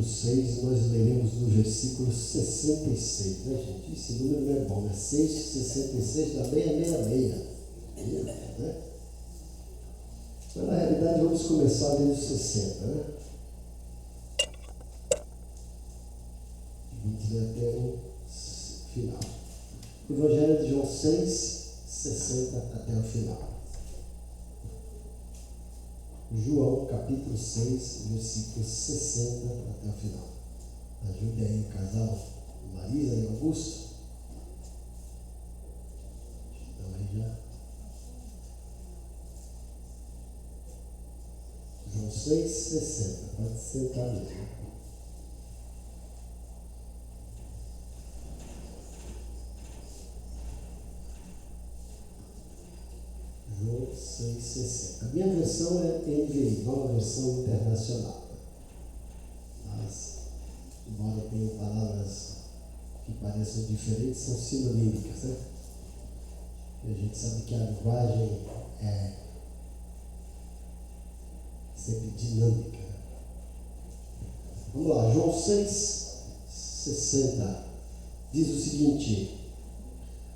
capítulo 6, nós leremos no versículo 66, né, gente? Esse número não é bom, né? 6,66 dá 666, né? Mas na realidade vamos começar lendo 60, né? Vamos ler até o final. Evangelho de João 6, 60 até o final. João, capítulo 6, versículo 60 até o final. Ajude aí o casal Marisa e Augusto. Então aí já. João 6, 60. Pode sentar mesmo. João 6,60. A minha versão é NVI, nova versão internacional. Mas, embora tenham palavras que pareçam diferentes, são sinonímicas, né? E a gente sabe que a linguagem é sempre dinâmica. Vamos lá, João 6,60 diz o seguinte: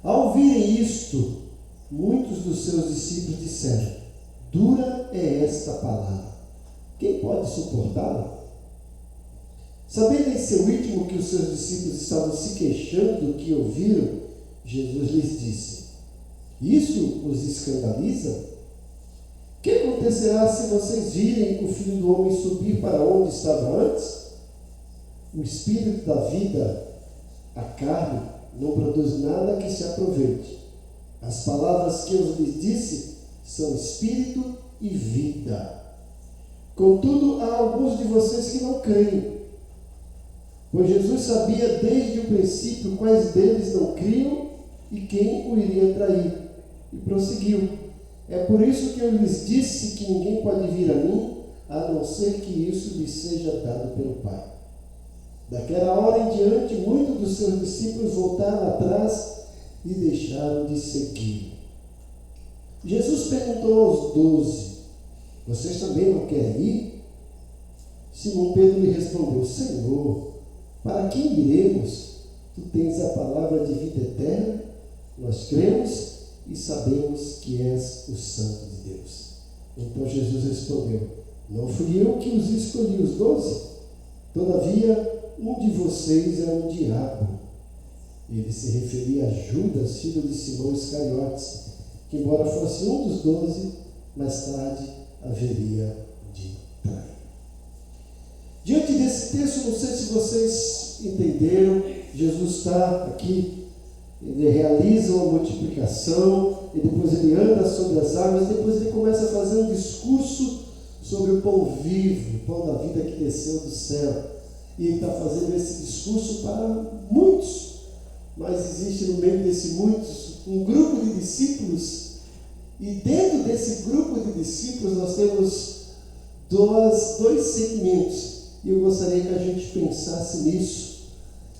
ao ouvirem isto, muitos dos seus discípulos disseram: dura é esta palavra, quem pode suportá-la? Sabendo em seu íntimo que os seus discípulos estavam se queixando do que ouviram, Jesus lhes disse: isso os escandaliza? O que acontecerá se vocês virem o Filho do Homem subir para onde estava antes? O Espírito da vida, a carne, não produz nada que se aproveite. As palavras que eu lhes disse são espírito e vida. Contudo, há alguns de vocês que não creem. Pois Jesus sabia desde o princípio quais deles não criam e quem o iria trair. E prosseguiu: é por isso que eu lhes disse que ninguém pode vir a mim, a não ser que isso lhe seja dado pelo Pai. Daquela hora em diante, muitos dos seus discípulos voltaram atrás e deixaram de seguir. Jesus perguntou aos 12: vocês também não querem ir? Simão Pedro lhe respondeu: Senhor, para quem iremos? Tu tens a palavra de vida eterna, nós cremos e sabemos que és o Santo de Deus. Então Jesus respondeu: não fui eu que os escolhi, os 12? Todavia, um de vocês é um diabo. Ele se referia a Judas, filho de Simão Iscariotes, que embora fosse um dos 12, mais tarde haveria de trair. Diante desse texto, não sei se vocês entenderam, Jesus está aqui, ele realiza uma multiplicação, e depois ele anda sobre as águas, depois ele começa a fazer um discurso sobre o pão vivo, o pão da vida que desceu do céu. E ele está fazendo esse discurso para muitos, mas existe no meio desse muitos um grupo de discípulos, e dentro desse grupo de discípulos nós temos dois segmentos, e eu gostaria que a gente pensasse nisso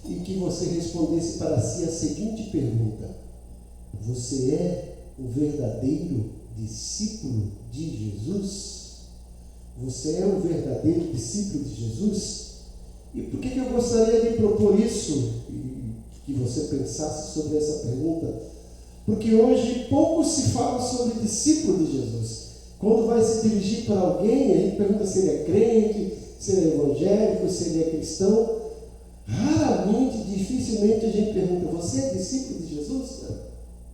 e que você respondesse para si a seguinte pergunta: você é o verdadeiro discípulo de Jesus? Você é o verdadeiro discípulo de Jesus? E por que eu gostaria de propor isso, e que você pensasse sobre essa pergunta? Porque hoje pouco se fala sobre discípulo de Jesus. Quando vai se dirigir para alguém, a gente pergunta se ele é crente, se ele é evangélico, se ele é cristão. Raramente, dificilmente a gente pergunta: você é discípulo de Jesus?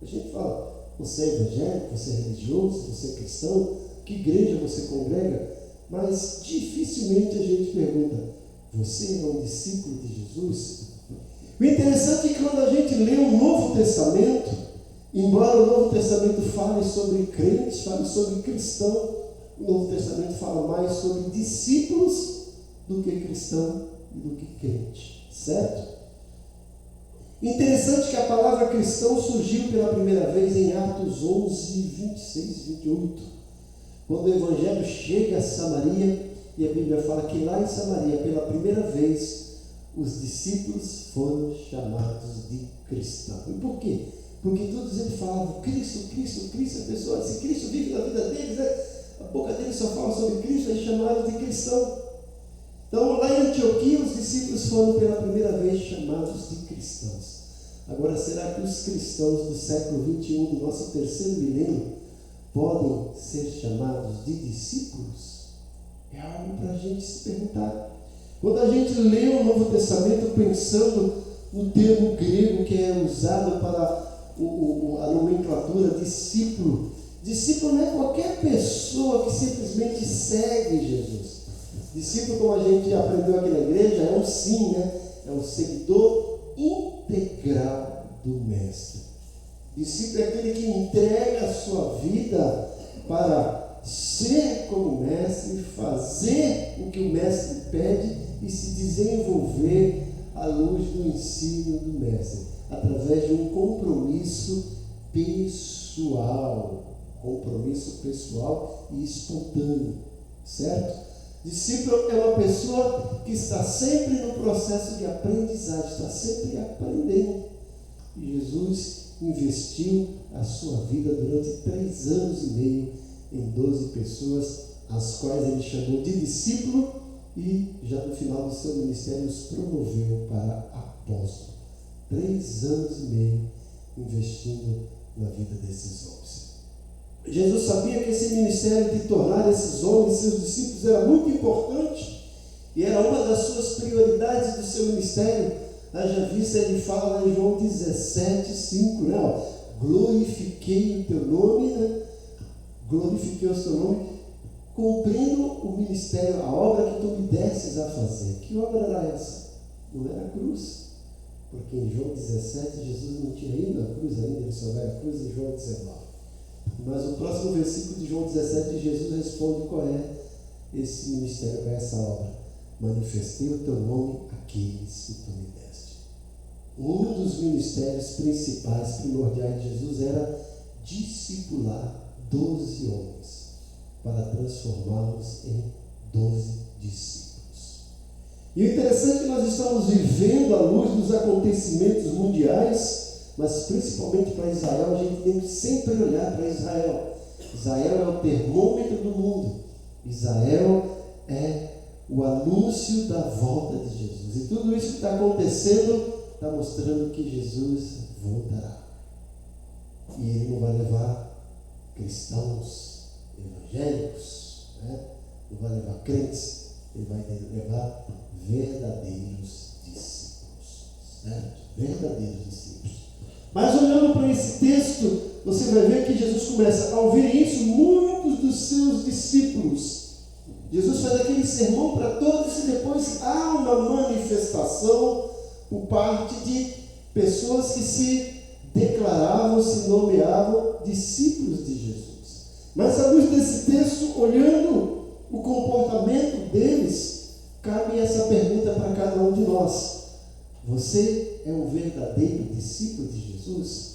A gente fala: você é evangélico, você é religioso, você é cristão, que igreja você congrega? Mas dificilmente a gente pergunta: você é um discípulo de Jesus? O interessante é que quando a gente lê o Novo Testamento, embora o Novo Testamento fale sobre crentes, fale sobre cristão, o Novo Testamento fala mais sobre discípulos do que cristão e do que crente, certo? Interessante que a palavra cristão surgiu pela primeira vez em Atos 11, 26, 28, quando o Evangelho chega a Samaria. E a Bíblia fala que lá em Samaria, pela primeira vez, os discípulos foram chamados de cristãos. E por quê? Porque todos eles falavam Cristo, Cristo, Cristo. A pessoa disse: Cristo vive na vida deles, né? A boca deles só fala sobre Cristo, aí chamaram de cristão. Então, lá em Antioquia, os discípulos foram pela primeira vez chamados de cristãos. Agora, será que os cristãos do século 21, do nosso terceiro milênio, podem ser chamados de discípulos? É algo para a gente se perguntar. Quando a gente lê o Novo Testamento pensando no termo grego que é usado para a nomenclatura discípulo, discípulo não é qualquer pessoa que simplesmente segue Jesus. Discípulo, como a gente aprendeu aqui na igreja, é um sim, né? É um seguidor integral do Mestre. Discípulo é aquele que entrega a sua vida para ser como o Mestre, fazer o que o Mestre pede e se desenvolver à luz do ensino do Mestre, através de um compromisso pessoal e espontâneo, certo? Discípulo é uma pessoa que está sempre no processo de aprendizagem, está sempre aprendendo. E Jesus investiu a sua vida durante 3 anos e meio em 12 pessoas, as quais ele chamou de discípulo e já no final do seu ministério os promoveu para apóstolo. 3 anos e meio investindo na vida desses homens. Jesus sabia que esse ministério de tornar esses homens seus discípulos era muito importante e era uma das suas prioridades do seu ministério. Haja vista, ele fala lá em João 17:5, né? Glorifiquei o teu nome, né? Glorifiquei o seu nome, cumprindo o ministério, a obra que tu me desses a fazer. Que obra era essa? Não era a cruz, porque em João 17 Jesus não tinha ido à cruz ainda, ele só vai à cruz em João 19. Mas o próximo versículo de João 17, Jesus responde qual é esse ministério, qual é essa obra. Manifestei o teu nome àqueles que tu me deste. Um dos ministérios principais, primordiais de Jesus era discipular 12 homens para transformá-los em 12 discípulos. E o interessante é que nós estamos vivendo à luz dos acontecimentos mundiais, mas principalmente para Israel, a gente tem que sempre olhar para Israel. Israel é o termômetro do mundo. Israel é o anúncio da volta de Jesus. E tudo isso que está acontecendo está mostrando que Jesus voltará. E ele não vai levar cristãos evangélicos, né? Não vai levar crentes, ele vai levar verdadeiros discípulos, certo? Verdadeiros discípulos. Mas olhando para esse texto, você vai ver que Jesus começa a ouvir isso, muitos dos seus discípulos. Jesus faz aquele sermão para todos e depois há uma manifestação por parte de pessoas que se declaravam, se nomeavam discípulos de Jesus. Mas à luz desse texto, olhando o comportamento deles, cabe essa pergunta para cada um de nós. Você é um verdadeiro discípulo de Jesus?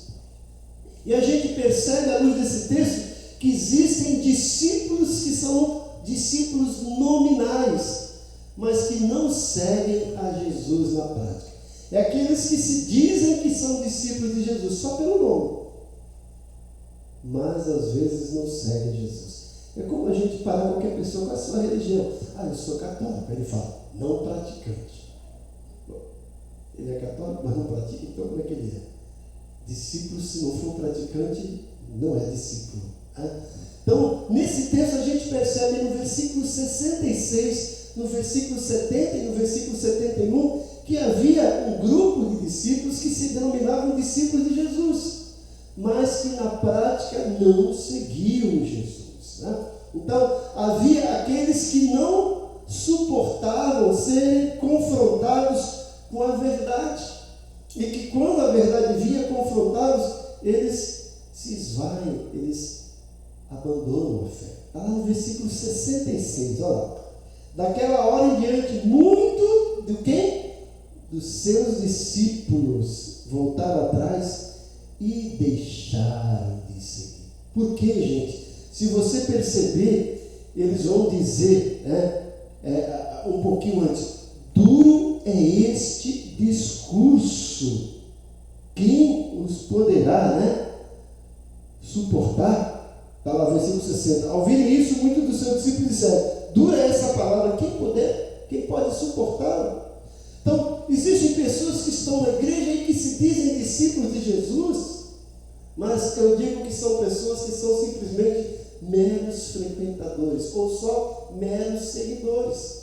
E a gente percebe à luz desse texto que existem discípulos que são discípulos nominais, mas que não seguem a Jesus na prática. É aqueles que se dizem que são discípulos de Jesus só pelo nome, mas às vezes não seguem Jesus. É como a gente parar qualquer pessoa com a sua religião. Eu sou católico. Ele fala, não praticante. Ele é católico, mas não pratica, então como é que ele é? Discípulo, se não for praticante, não é discípulo. Né? Então, nesse texto a gente percebe no versículo 66, no versículo 70 e no versículo 71, que havia um grupo de discípulos que se denominavam discípulos de Jesus, mas que na prática não seguiam Jesus. Né? Então, havia aqueles que não suportavam serem confrontados com a verdade, e que quando a verdade vinha confrontá-los, eles se esvaem, eles abandonam a fé. Está lá no versículo 66, olha lá. Daquela hora em diante, muito do quem? Dos seus discípulos voltaram atrás e deixaram de seguir. Por quê, gente? Se você perceber, eles vão dizer, um pouquinho antes, duro é este discurso, quem os poderá, suportar? Está lá no versículo 60. Ao ouvirem isso, muitos dos seus discípulos disseram, dura é essa palavra, quem pode suportar? existem pessoas que estão na igreja e que se dizem discípulos de Jesus, mas eu digo que são pessoas que são simplesmente meros frequentadores, ou só meros seguidores.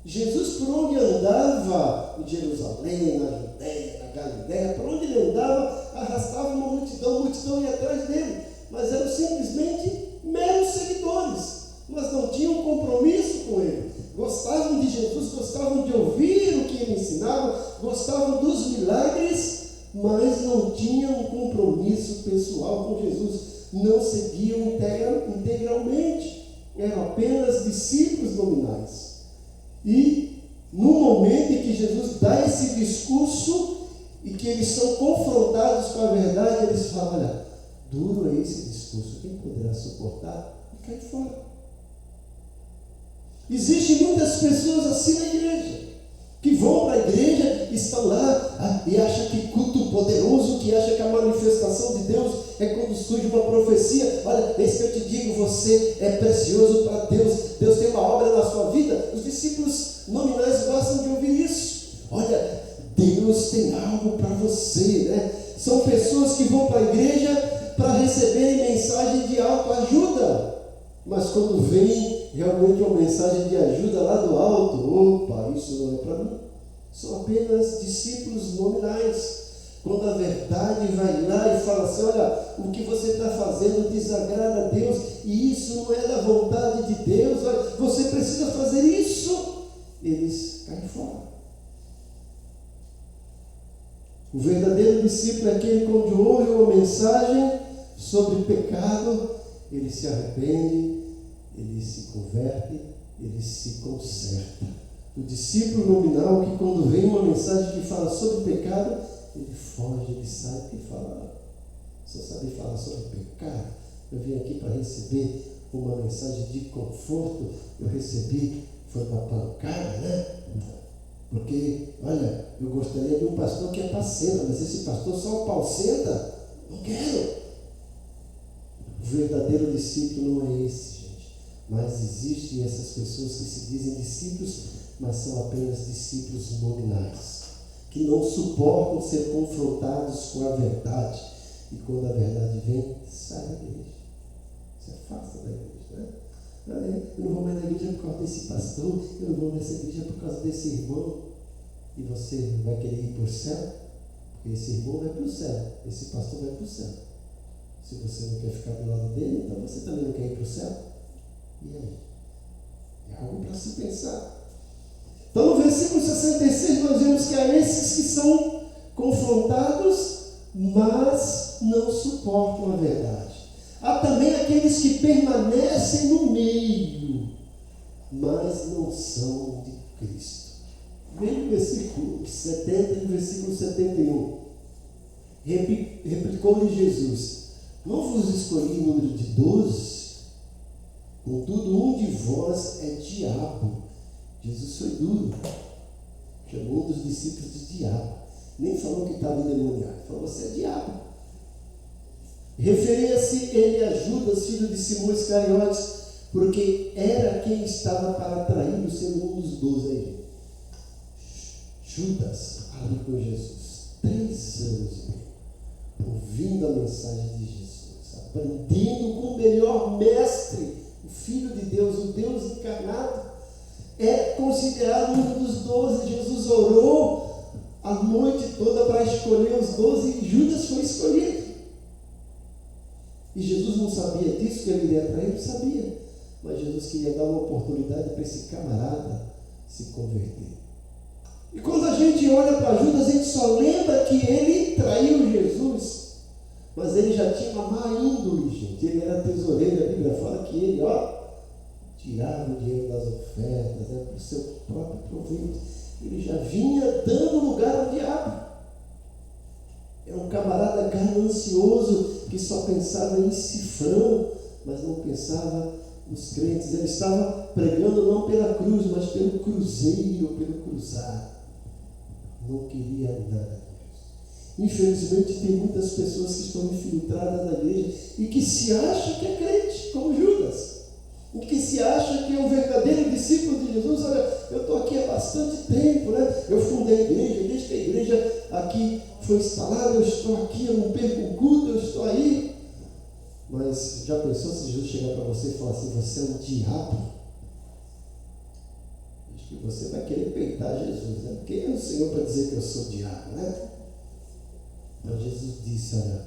Jesus, por onde andava, em Jerusalém, na Judéia, na Galiléia, por onde ele andava, arrastava uma multidão ia atrás dele, mas eram simplesmente meros seguidores, mas não tinham compromisso com ele. Gostavam de Jesus, gostavam de ouvir o que ele ensinava, gostavam dos milagres, mas não tinham um compromisso pessoal com Jesus, não seguiam integralmente, eram apenas discípulos nominais. E no momento em que Jesus dá esse discurso e que eles são confrontados com a verdade, eles falam: olha, duro é esse discurso, quem poderá suportar? E cai fora. Existem muitas pessoas assim na igreja, que vão para a igreja, estão lá e acham que culto poderoso, que acham que a manifestação de Deus é quando surge uma profecia. Olha, esse que eu te digo, você é precioso para Deus, Deus tem uma obra na sua vida. Os discípulos nominais gostam de ouvir isso. Olha, Deus tem algo para você, né? São pessoas que vão para a igreja para receberem mensagem de autoajuda, mas quando vem realmente uma mensagem de ajuda lá do alto, opa, isso não é para mim. São apenas discípulos nominais. Quando a verdade vai lá e fala assim: olha, o que você está fazendo desagrada a Deus, e isso não é da vontade de Deus, olha, você precisa fazer isso, eles caem fora. O verdadeiro discípulo é aquele que, quando ouve uma mensagem sobre pecado, ele se arrepende, ele se converte, ele se conserta. O discípulo nominal, que quando vem uma mensagem que fala sobre pecado, ele foge, ele sai, porque fala: só sabe falar sobre pecado. Eu vim aqui para receber uma mensagem de conforto, eu recebi, foi uma pancada, né? Porque, olha, eu gostaria de um pastor que é apacenta, mas esse pastor só apacenta, não quero. O verdadeiro discípulo não é esse, gente. Mas existem essas pessoas que se dizem discípulos, mas são apenas discípulos nominais, que não suportam ser confrontados com a verdade. E quando a verdade vem, sai da igreja, se afasta da igreja, né? Eu não vou mais na igreja por causa desse pastor, eu não vou nessa igreja por causa desse irmão. E você vai querer ir para o céu? Porque esse irmão vai para o céu, esse pastor vai para o céu. Se você não quer ficar do lado dele, então você também não quer ir para o céu? E aí? É algo para se pensar. Então, no versículo 66, nós vemos que há esses que são confrontados, mas não suportam a verdade. Há também aqueles que permanecem no meio, mas não são de Cristo. Vem no versículo 70 e no versículo 71. Replicou-lhe Jesus: não vos escolhi número de 12? Contudo, um de vós é diabo. Jesus foi duro, chamou um dos discípulos de diabo. Nem falou que estava endemoniado, falou: você é diabo. Referia-se ele a Judas, filho de Simão Iscariotes, porque era quem estava para traí-lo, sendo um dos 12 aí. Judas ali com Jesus, 3 anos e meio, ouvindo a mensagem de Jesus, aprendendo com o melhor mestre, o Filho de Deus, o Deus encarnado. É considerado um dos 12. Jesus orou a noite toda para escolher os 12 e Judas foi escolhido. E Jesus não sabia disso, que ele iria trair? Não sabia. Mas Jesus queria dar uma oportunidade para esse camarada se converter. E quando a gente olha para Judas, a gente só lembra que ele traiu Jesus. Mas ele já tinha uma má índole, gente. Ele era tesoureiro, a Bíblia fala que ele, tirava o dinheiro das ofertas, para o seu próprio proveito. Ele já vinha dando lugar ao diabo. É um camarada ganancioso que só pensava em cifrão, mas não pensava nos crentes. Ele estava pregando não pela cruz, mas pelo cruzeiro, pelo cruzado. Não queria nada com isso. Infelizmente, tem muitas pessoas que estão infiltradas na igreja e que se acham que é crente, como Judas. o que se acha que é um verdadeiro discípulo de Jesus. Olha, eu estou aqui há bastante tempo, né? Eu fundei a igreja, desde que a igreja aqui foi instalada, eu estou aqui, eu não perco um culto, eu estou aí. Mas já pensou se Jesus chegar para você e falar assim, você é um diabo? Acho que você vai querer peitar Jesus, né? Quem é o Senhor para dizer que eu sou diabo, né? Então Jesus disse, olha,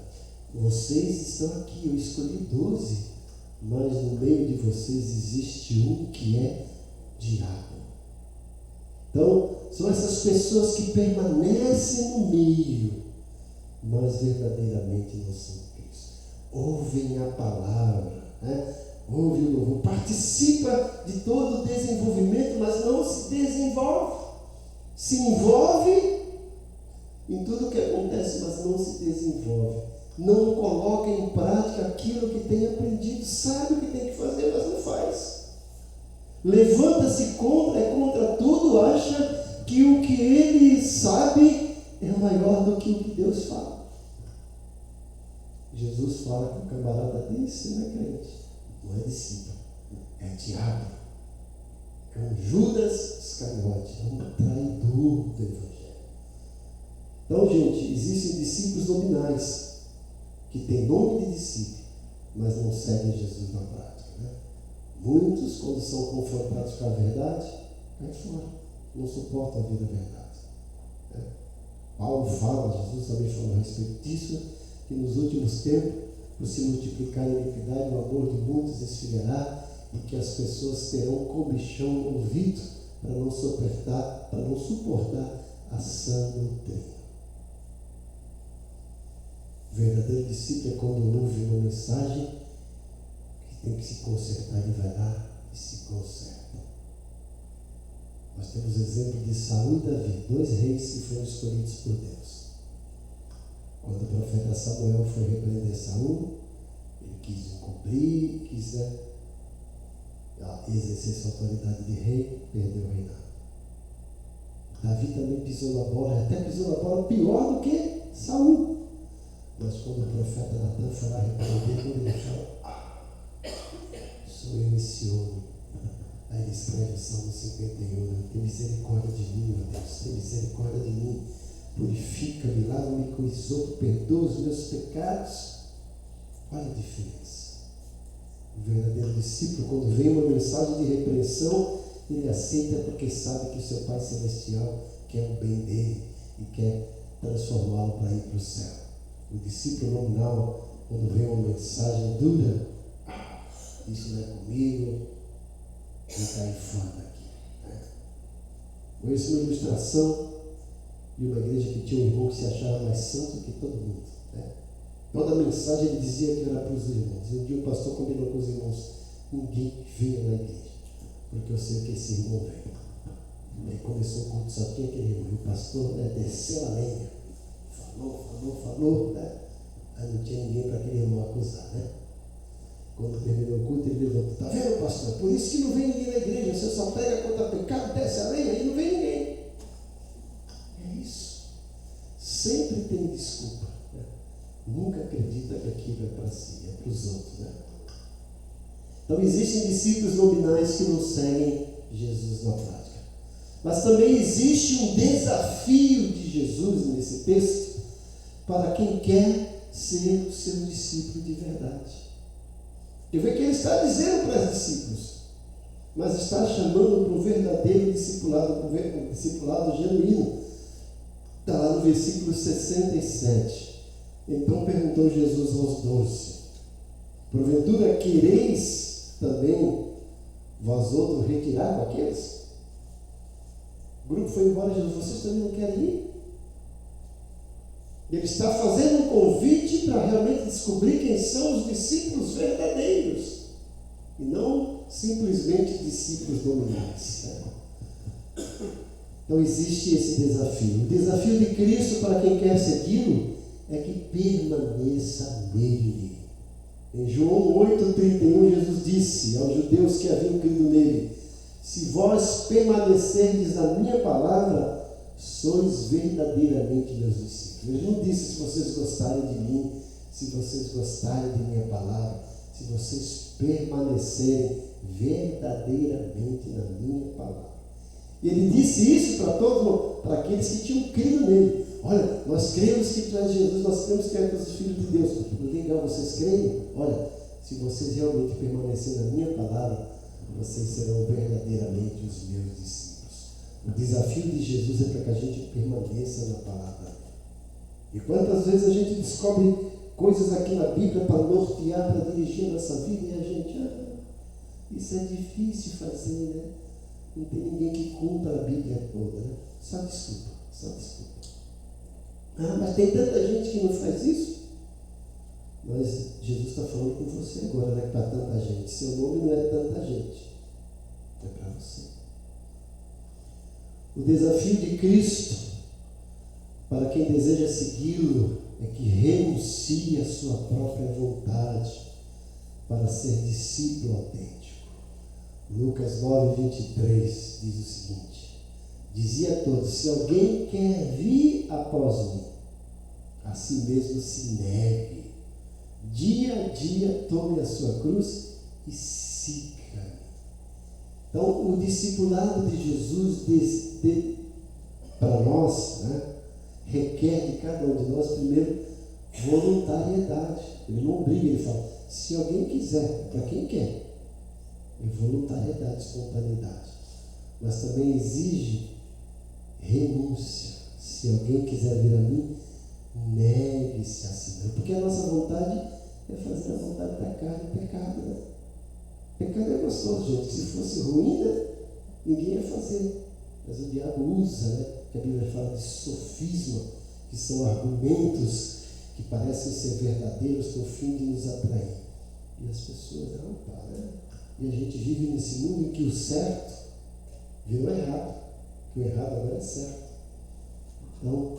vocês estão aqui, eu escolhi 12, mas no meio de vocês existe um que é diabo. Então, são essas pessoas que permanecem no meio, mas verdadeiramente não são Cristo. Ouvem a palavra, né? Ouve o louvor, participa de todo o desenvolvimento, mas não se desenvolve. Se envolve em tudo que acontece, mas não se desenvolve. Não coloca em prática aquilo que tem aprendido, sabe o que tem que fazer, mas não faz. Levanta-se contra tudo, acha que o que ele sabe é maior do que o que Deus fala. Jesus fala que o camarada desse não é crente, não é discípulo, é diabo, é um Judas Iscariote, é um traidor do Evangelho. Então, gente, existem discípulos nominais que têm nome de discípulo, mas não seguem Jesus na prática, né? Muitos, quando são confrontados com a verdade, caem fora, não suportam a vida verdade, né? Paulo fala, Jesus também falou a respeito disso, que nos últimos tempos, por se multiplicar a iniquidade, o amor de muitos esfriará e que as pessoas terão comichão no ouvido para não suportar a sã doutrina. O verdadeiro discípulo é quando ouve uma mensagem que tem que se consertar, ele vai lá e se conserta. Nós temos exemplo de Saul e Davi, 2 reis que foram escolhidos por Deus. Quando o profeta Samuel foi repreender Saul, ele quis encobrir, quis exercer sua autoridade de rei, perdeu o reinado. Davi também pisou na bola, até pisou na bola pior do que Saul. Mas quando o profeta Natan foi lá repreender, quando ele fala, sou eu esse homem. Aí ele escreve o Salmo 51, tem misericórdia de mim, meu Deus, tem misericórdia de mim. Purifica-me, lava-me com isopo, perdoa os meus pecados. Olha a diferença. O verdadeiro discípulo, quando vem uma mensagem de repreensão, ele aceita porque sabe que o seu Pai Celestial quer o bem dele e quer transformá-lo para ir para o céu. O discípulo nominal, quando vem uma mensagem dura, isso não é comigo, vou cair fora daqui, né? Conheço uma ilustração de uma igreja que tinha um irmão que se achava mais santo que todo mundo, né? Toda mensagem ele dizia que era para os irmãos. E um dia o pastor combinou com os irmãos, ninguém venha na igreja, porque eu sei que esse irmão vem. Aí começou o culto, sabe quem é aquele irmão? O pastor, né, desceu a lenha, falou, né? Aí não tinha ninguém para aquele irmão acusar, né? Quando terminou o culto, ele levantou, está vendo, pastor? Por isso que não vem ninguém na igreja, você só prega contra pecado, desce a lenha e não vem ninguém. É isso. Sempre tem desculpa, né? Nunca acredita que aquilo é para si, é para os outros, né? Então existem discípulos nominais que não seguem Jesus na prática. Mas também existe um desafio de Jesus nesse texto para quem quer ser o seu discípulo de verdade. Eu vejo que ele está dizendo para os discípulos, mas está chamando para o verdadeiro discipulado, para o discipulado genuíno. Está lá no versículo 67. Então perguntou Jesus aos 12: porventura quereis também vós outros retirar com aqueles? O grupo foi embora, Jesus, vocês também não querem ir? Ele está fazendo um convite para realmente descobrir quem são os discípulos verdadeiros e não simplesmente discípulos nominais, né? Então existe esse desafio. O desafio de Cristo para quem quer segui-lo é que permaneça nele. Em João 8,31, Jesus disse aos judeus que haviam crido nele: se vós permanecerdes na minha palavra, sois verdadeiramente meus discípulos. Ele não disse se vocês gostarem de mim, se vocês gostarem de minha palavra, se vocês permanecerem verdadeiramente na minha palavra. E ele disse isso para aqueles que tinham crido nele. Olha, nós cremos que tu és Jesus, nós cremos que és o Filho de Deus. Legal, vocês creem? Olha, se vocês realmente permanecerem na minha palavra, vocês serão verdadeiramente os meus discípulos. O desafio de Jesus é para que a gente permaneça na palavra. E quantas vezes a gente descobre coisas aqui na Bíblia para nortear, para dirigir a nossa vida, e a gente, isso é difícil fazer, né? Não tem ninguém que cumpra a Bíblia toda, né? Só desculpa. Mas tem tanta gente que não faz isso. Mas Jesus está falando com você agora, né? Para tanta gente. Seu nome não é tanta gente, é para você. O desafio de Cristo para quem deseja segui-lo é que renuncie à sua própria vontade para ser discípulo autêntico. Lucas 9:23 diz o seguinte: dizia a todos: se alguém quer vir após mim, a si mesmo se negue, dia a dia tome a sua cruz e siga-me. Então, o discipulado de Jesus para nós, né, requer de cada um de nós, primeiro, voluntariedade. Ele não obriga, ele fala: se alguém quiser, para quem quer, é voluntariedade, espontaneidade. Mas também exige renúncia. Se alguém quiser vir a mim, negue-se a si mesmo. Porque a nossa vontade é fazer a vontade da carne, pecado, né? Pecado é gostoso, gente. Se fosse ruim, né, ninguém ia fazer. Mas o diabo usa, né? Que a Bíblia fala de sofisma, que são argumentos que parecem ser verdadeiros com o fim de nos atrair. E as pessoas, né? E a gente vive nesse mundo em que o certo virou errado, que o errado agora é certo. Então,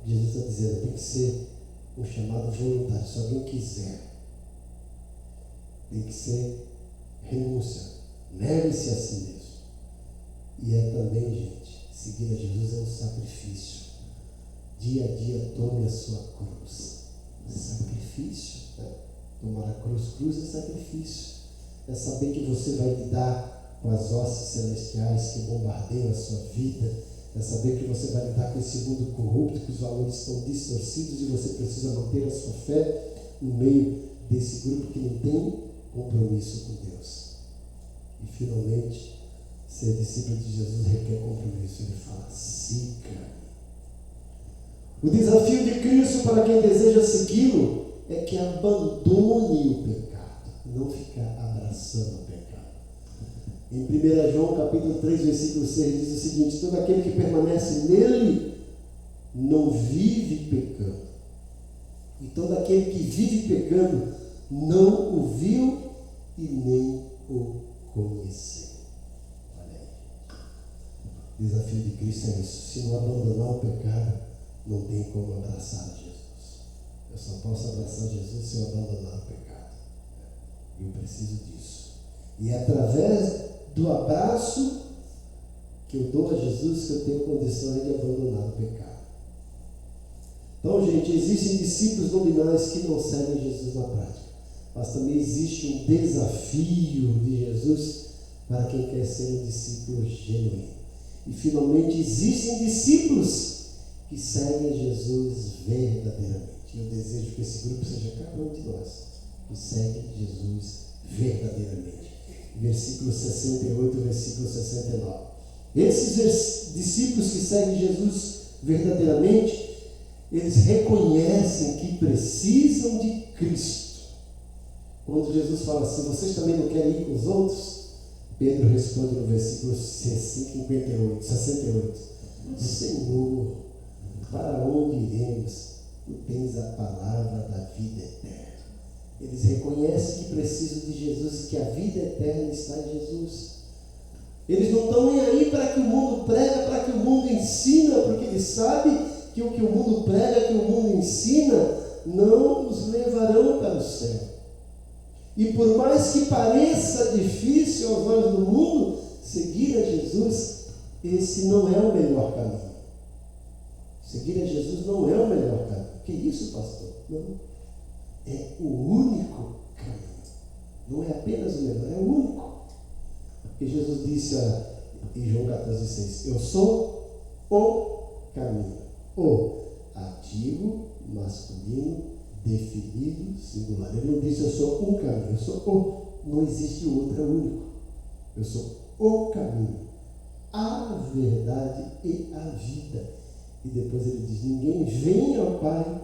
Jesus está dizendo, tem que ser um chamado voluntário. Se alguém quiser, tem que ser renúncia. Negue-se a si mesmo. E é também, gente, seguir a Jesus é um sacrifício. Dia a dia tome a sua cruz. Sacrifício, né? Tomar a cruz é sacrifício. É saber que você vai lidar com as hostes celestiais que bombardeiam a sua vida. É saber que você vai lidar com esse mundo corrupto, que os valores estão distorcidos e você precisa manter a sua fé no meio desse grupo que não tem compromisso com Deus. E finalmente, ser discípulo de Jesus requer compromisso. Ele fala: siga. O desafio de Cristo para quem deseja segui-lo é que abandone o pecado, não ficar abraçando o pecado. Em 1 João capítulo 3, versículo 6 diz o seguinte: todo aquele que permanece nele não vive pecando. E todo aquele que vive pecando não o viu e nem o conheceu. Olha aí. O desafio de Cristo é isso. Se não abandonar o pecado, não tem como abraçar Jesus. Eu só posso abraçar Jesus se eu abandonar o pecado. E eu preciso disso. E é através do abraço que eu dou a Jesus que eu tenho condições de abandonar o pecado. Então, gente, existem discípulos nominais que não seguem Jesus na prática. Mas também existe um desafio de Jesus para quem quer ser um discípulo genuíno. E finalmente existem discípulos que seguem Jesus verdadeiramente. E eu desejo que esse grupo seja cada um de nós que segue Jesus verdadeiramente. Versículo 68, versículo 69. Esses discípulos que seguem Jesus verdadeiramente, eles reconhecem que precisam de Cristo. Quando Jesus fala assim: vocês também não querem ir com os outros? Pedro responde no versículo 68: Senhor, para onde iremos? Tu tens a palavra da vida eterna. Eles reconhecem que precisam de Jesus e que a vida eterna está em Jesus. Eles não estão nem aí para que o mundo prega, para que o mundo ensina, porque eles sabem que o mundo prega, que o mundo ensina, não os levarão para o céu. E por mais que pareça difícil aos olhos do mundo, seguir a Jesus, esse não é o melhor caminho. Seguir a Jesus não é o melhor caminho. Que isso, pastor? Não. É o único caminho. Não é apenas o melhor, é o único. Porque Jesus disse em João 14,6: eu sou o caminho. O ativo, masculino, definido, singular. Ele não disse eu sou um caminho, eu sou o. Não existe outro, é o único. Eu sou o caminho, a verdade e a vida. E depois ele diz: ninguém vem ao Pai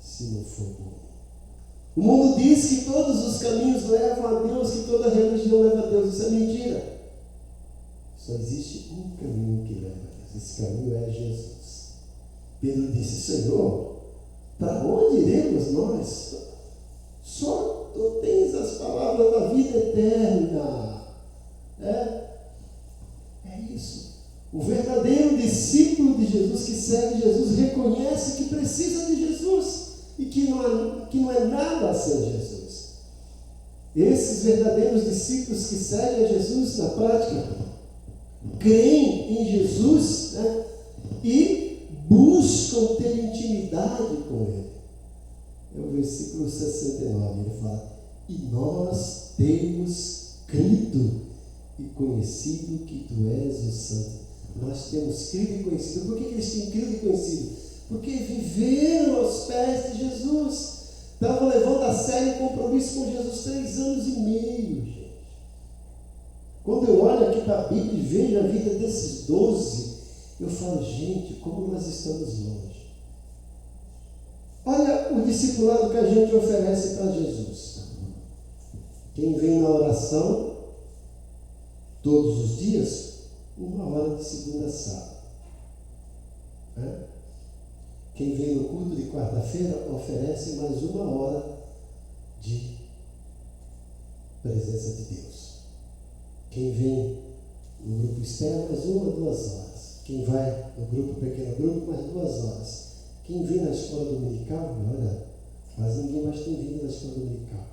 se não for por mim. O mundo diz que todos os caminhos levam a Deus, que toda religião leva a Deus. Isso é mentira. Só existe um caminho que leva a Deus. Esse caminho é Jesus. Pedro disse: Senhor, para onde iremos nós? Só tu tens as palavras da vida eterna. É isso. O verdadeiro discípulo de Jesus, que segue Jesus, reconhece que precisa de Jesus e que não é nada sem Jesus. Esses verdadeiros discípulos que seguem a Jesus na prática, creem em Jesus, e buscam ter intimidade com Ele. É o versículo 69, ele fala: e nós temos crido e conhecido que Tu és o Santo. Nós temos crido e conhecido. Por que eles têm crido e conhecido? Porque viveram aos pés de Jesus. Estavam levando a sério o compromisso com Jesus 3 anos e meio, gente. Quando eu olho aqui para a Bíblia e vejo a vida desses 12, eu falo: gente, como nós estamos longe. Olha o discipulado que a gente oferece para Jesus. Quem vem na oração todos os dias, 1 hora de segunda a sábado. Quem vem no culto de quarta-feira oferece mais 1 hora de presença de Deus. Quem vem no grupo espera mais 1 ou 2 horas. Quem vai no grupo pequeno grupo mais 2 horas. Quem vem na escola dominical, olha, quase ninguém mais tem vindo na escola dominical.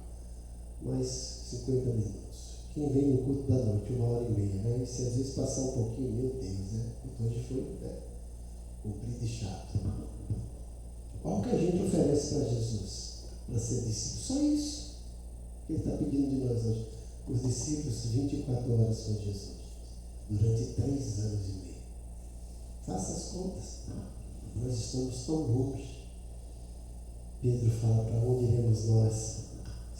Mais 50 minutos. Quem vem no culto da noite, 1h30, e se às vezes passar um pouquinho, meu Deus, o culto hoje foi comprido e chato. Olha o que a gente oferece para Jesus, para ser discípulo. Só isso que Ele está pedindo de nós hoje. Os discípulos, 24 horas com Jesus, durante 3 anos e meio. Faça as contas. Nós estamos tão longe. Pedro fala: para onde iremos nós,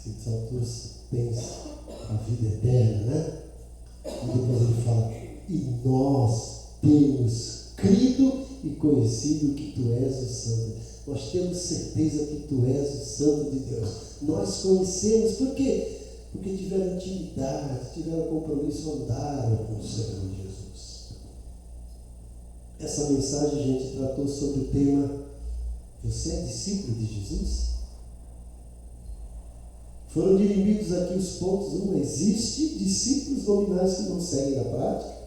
se só Tu tens a vida eterna, E depois ele fala: e nós temos crido e conhecido que Tu és o Santo. Nós temos certeza que Tu és o Santo de Deus. Nós conhecemos. Por quê? Porque tiveram intimidade, tiveram compromisso, andaram com o Senhor Jesus. Essa mensagem, gente, tratou sobre o tema: você é discípulo de Jesus? Foram dirimidos aqui os pontos. Existe discípulos nominais que não seguem a prática.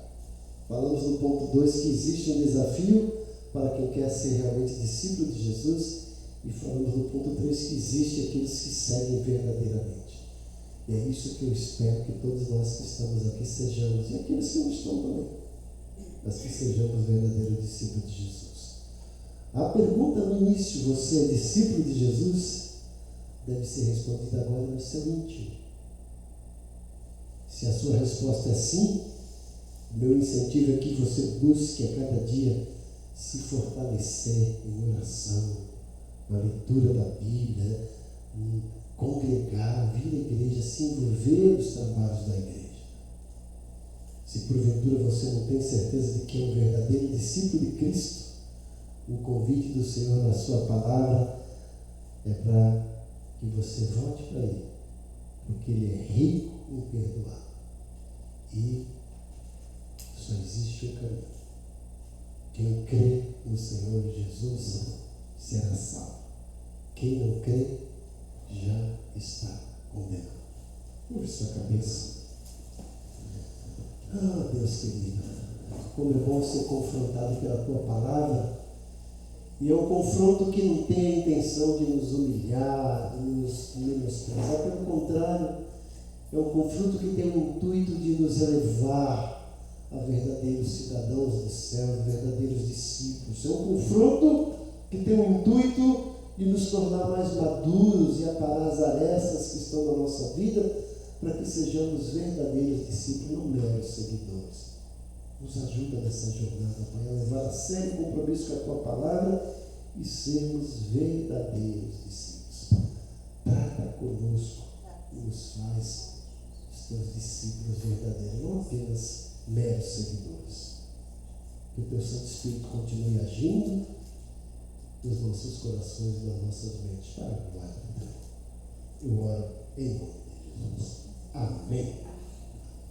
Falamos no ponto 2 que existe um desafio para quem quer ser realmente discípulo de Jesus. E falamos no ponto 3 que existe aqueles que seguem verdadeiramente. E é isso que eu espero que todos nós que estamos aqui sejamos, e aqueles que não estão também, mas que sejamos verdadeiros discípulos de Jesus. A pergunta no início: você é discípulo de Jesus? Deve ser respondida agora no seu íntimo. Se a sua resposta é sim, o meu incentivo é que você busque a cada dia se fortalecer em oração, na leitura da Bíblia, congregar, vir à igreja, se envolver nos trabalhos da igreja. Se porventura você não tem certeza de que é um verdadeiro discípulo de Cristo, o convite do Senhor na sua palavra é para que você volte para Ele, porque Ele é rico em perdoar. E só existe um caminho. Quem crê no Senhor Jesus será salvo. Quem não crê já está condenado. Curve sua cabeça. Ah, Deus querido, como é bom ser confrontado pela Tua palavra. E é um confronto que não tem a intenção de nos humilhar, de nos menosprezar. Pelo contrário, é um confronto que tem o intuito de nos elevar a verdadeiros cidadãos do céu, verdadeiros discípulos. É um confronto que tem o intuito de nos tornar mais maduros e aparar as arestas que estão na nossa vida, para que sejamos verdadeiros discípulos, não meros seguidores. Nos ajuda nessa jornada, Pai, a levar a sério o compromisso com a Tua palavra e sermos verdadeiros discípulos. Trata conosco e nos faz os Teus discípulos verdadeiros, não apenas meros seguidores. Que o Teu Santo Espírito continue agindo nos nossos corações e nas nossas mentes para a glória de Deus. Eu oro em nome de Jesus. Amém.